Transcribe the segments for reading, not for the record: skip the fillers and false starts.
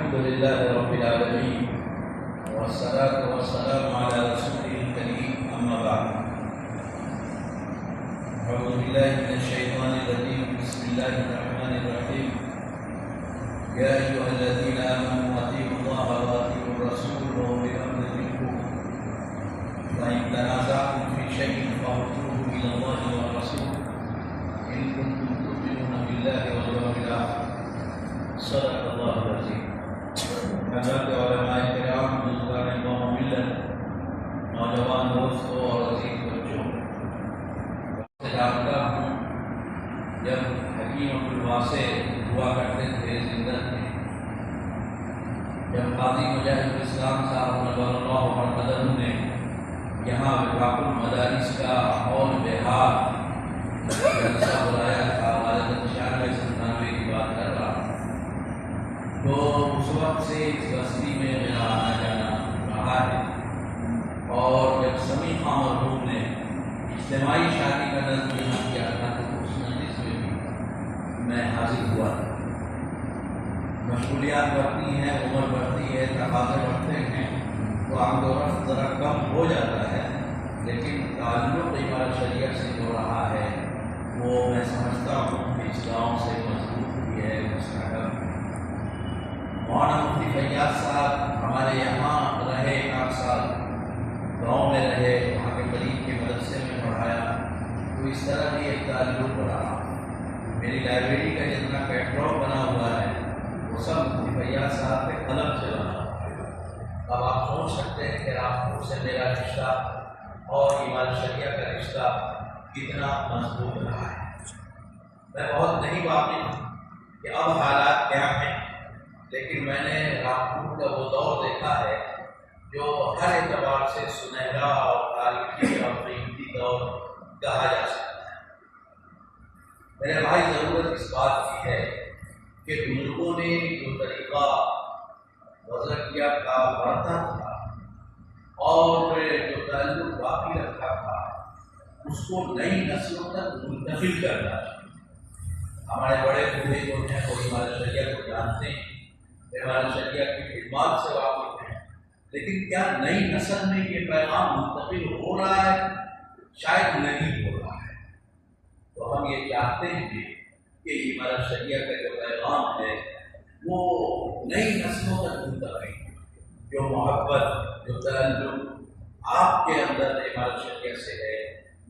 الحمد لله رب العالمين والصلاة والسلام على رسوله الكريم أما بعد أعوذ بالله من الشيطان الرجيم بسم الله الرحمن الرحيم يا أيها الذين آمنوا أطيعوا الله وأطيعوا الرسول وأولي الأمر منكم فإن تنازعتم في شيء فردوه إلى الله والرسول إن كنتم تؤمنون بالله واليوم الآخر صدق اللہ العظیم۔ حضرات علماء کرام، بزرگان قوم و ملت، نوجوان دوستوں اور عزیز بچوں، جانتا ہوں جب حکیم عبدالواسع ہوا کرتے تھے زندہ تھے، جب قاضی مجاہد الاسلام صاحب نور اللہ مرقدہ نے یہاں وفاق المدارس کا اور بہار جلسہ بلایا تھا، غالباً 96-97 کی بات کر رہا ہوں، تو اس وقت سے اس بستی میں میرا آنا جانا رہا ہے، اور جب سمیع خان مرحوم نے اجتماعی شادی کا نظم یہاں کیا تھا تو اس مجلس میں بھی میں حاضر ہوا تھا۔ مشغولیات بڑھتی ہیں، عمر بڑھتی ہے، تقاضے بڑھتے ہیں، تو آمد و رفت ذرا کم ہو جاتا ہے، لیکن تعلق عمارت شریعت سے جو رہا ہے وہ میں سمجھتا ہوں کہ اس گاؤں سے مضبوط بھی ہے، مستحکم۔ مولانا مفتی فیاض صاحب ہمارے یہاں رہے، 8 سال گاؤں میں رہے، وہاں کے قریب کے مدرسے میں پڑھایا، تو اس طرح بھی ایک تعلق رہا۔ میری لائبریری کا جتنا کیٹلاگ بنا ہوا ہے وہ سب مفتی فیاض صاحب کے قلم سے بنا ہوا ہے۔ اب آپ سوچ سکتے ہیں کہ رامپور سے میرا رشتہ اور عمارت شریعہ کا رشتہ کتنا مضبوط رہا ہے۔ میں بہت نہیں واقف کہ اب حالات کیا ہیں، لیکن میں نے رامپور کا وہ دور دیکھا ہے جو ہر اعتبار سے سنہرا اور تاریخی اور قیمتی دور کہا جا سکتا ہے۔ میرے بھائی، ضرورت اس بات کی ہے کہ بزرگوں نے جو طریقہ وضع کیا تھا، بڑھتا تھا، اور جو تعلق باقی رکھا تھا، اس کو نئی نسلوں تک منتقل کرنا چاہیے۔ ہمارے بڑے بوڑھے جو ہیں وہ عمارت شریعہ کو جانتے ہیں، عمارت شریعہ کی خدمات سے واقف ہیں، لیکن کیا نئی نسل میں یہ پیغام منتقل ہو رہا ہے؟ شاید نہیں ہو رہا ہے۔ تو ہم یہ چاہتے ہیں کہ عمارت شریعہ کا جو پیغام ہے وہ نئی نسلوں تک منتقل، جو محبت، جو تعلق آپ کے اندر عمارت شریعہ سے ہے،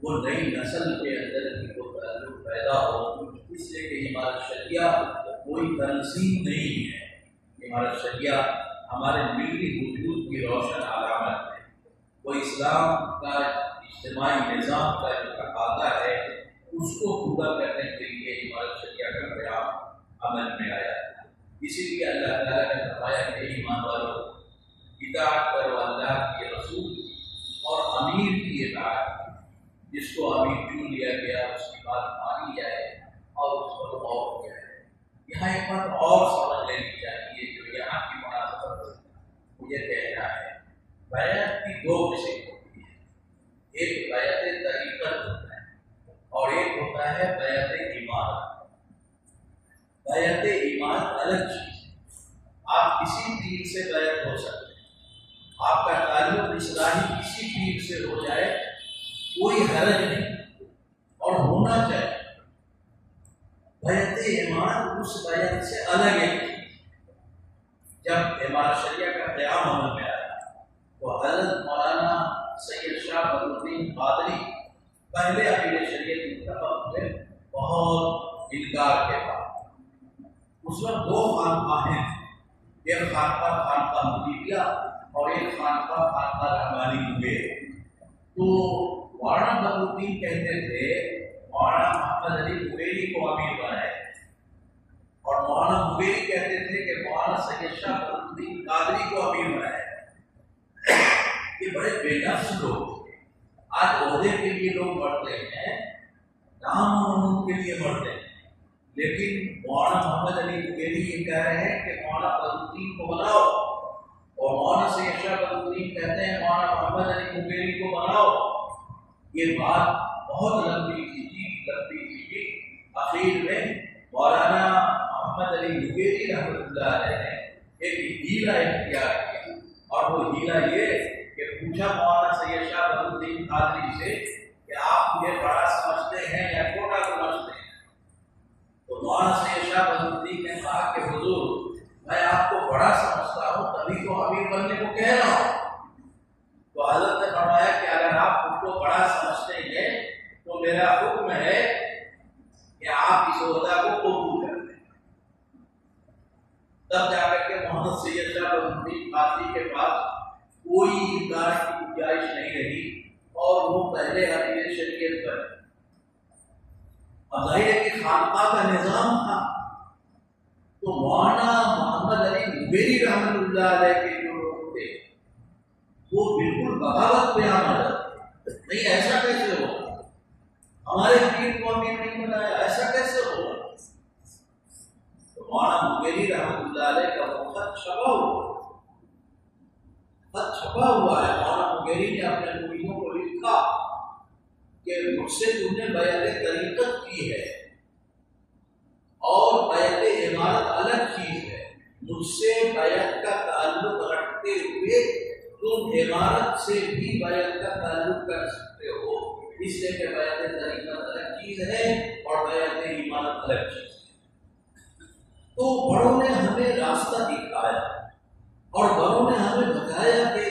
وہ نئی نسل کے اندر بھی وہ تعلق پیدا ہو، اس لیے کہ عمارت شریعہ کوئی تنظیم نہیں ہے، عمارت شریعہ ہمارے ملی وجود کی روشن علامت ہے۔ وہ اسلام کا اجتماعی نظام کا جو تقاضا ہے اس کو پورا کرنے کے لیے عمارت شریعہ کا قیام عمل میں آیا ہے۔ اسی لیے اللہ تعالیٰ نے فرمایا کہ ایمان والوں، اطاعت کرو اللہ کے رسول اور امیر کی اطاعت، جس کو امیر چن لیا گیا اس کی بات مانی جائے اور اس پر غور کیا جائے۔ یہاں ایک بات اور سمجھ لینی چاہیے جو یہاں کی مناسبت مجھے کہنا ہے۔ بیعت کی 2 قسم ہوتی ہیں، ایک بیعت طریقت ہوتا ہے اور ایک ہوتا ہے بیعت ایمان۔ بیعت ایمان الگ چیز ہے، آپ کسی پیر سے بیعت ہو سکتے ہیں، آپ کا تعلق اصلاحی کسی پیر سے ہو جائے، کوئی حرج نہیں اور ہونا چاہیے۔ بیعت ایمان اس بیعت سے الگ ایک چیز۔ جب عمارت شریعہ کا قیام عمل میں آیا تو حضرت مولانا سید شاہ بدر الدین قادری پہلے امیر شریعت منتخب ہوئے، بہت انکار کے بعد۔ اس وقت 2 خانقاہیں تھیں، ایک خانقاہ خانقاہ مدیریہ اور ایک خانقاہ خانقاہ رحمانی مغیر۔ تو مولانا بدر الدین کہتے تھے مولانا محمد علی مغیری کو امیر بنائے، اور مولانا مغیری کہتے تھے کہ مولانا سید شاہ بدر الدین قادری کو امیر بنائے۔ یہ بڑے بے نفس لوگ تھے۔ آج عہدے کے لیے لوگ بڑھتے ہیں، نام و کے لیے بڑھتے ہیں، لیکن مولانا محمد علی مغیری یہ کہہ رہے ہیں کہ مولانا بدر الدین کو بناؤ، اور مولانا سید شاہ بدر الدین کہتے ہیں مولانا محمد علی مغیری کو بناؤ۔ یہ بات بہت لمبی تھی، آخر میں مولانا محمد علی مغیری رحمۃ اللہ علیہ نے ایک ہیلا اختیار کیا، اور وہ ہیلا یہ کہ پوچھا مولانا سید شاہ بدر الدین قادری سے کہ آپ مجھے بڑا سمجھتے ہیں یا چھوٹا سمجھتے ہیں؟ تو مولانا سید شاہ بدر الدین نے کہا کہ حضور میں آپ کو بڑا سمجھتا ہوں، تبھی تو امیر بننے کو کہہ رہا ہوں۔ تو حضرت نے فرمایا کہ اگر آپ خود کو بڑا سمجھتے ہیں تو میرا حکم ہے کہ آپ اس عہدہ کو قبول کر لیں۔ تب جا کر کے محمد سید شاہ بدر الدین قادری کے پاس کوئی انکار کی گنجائش نہیں رہی اور وہ پہلے امیر شریعت پر۔ اب ظاہر ہے کہ خانقاہ کا نظام تھا، تو مولانا محمد علی نبیری رحمۃ اللہ علیہ کے جو لوگ تھے وہ بالکل بغاوت پہ آمد نہیں، ایسا کیسے ہوگا، ہمارے پیر کو امیر نہیں بنایا، ایسا کیسے ہوگا؟ تو مولانا نبیری رحمۃ اللہ علیہ کا وہ خط چھپا ہوا ہے۔ مولانا نبیری نے اپنے مریدوں کو لکھا کہ مجھ سے تم نے بیعت طریقت کی ہے اور بیعت عمارت الگ چیز ہے، مجھ سے بیعت کا تعلق رکھتے ہوئے تم عمارت سے بھی بیعت کا تعلق کر سکتے ہو، اس لیے کہ بیعت طریقت الگ چیز ہے اور بیعت عمارت الگ چیز ہے۔ تو بڑوں نے ہمیں راستہ دکھایا اور بڑوں نے ہمیں بتایا کہ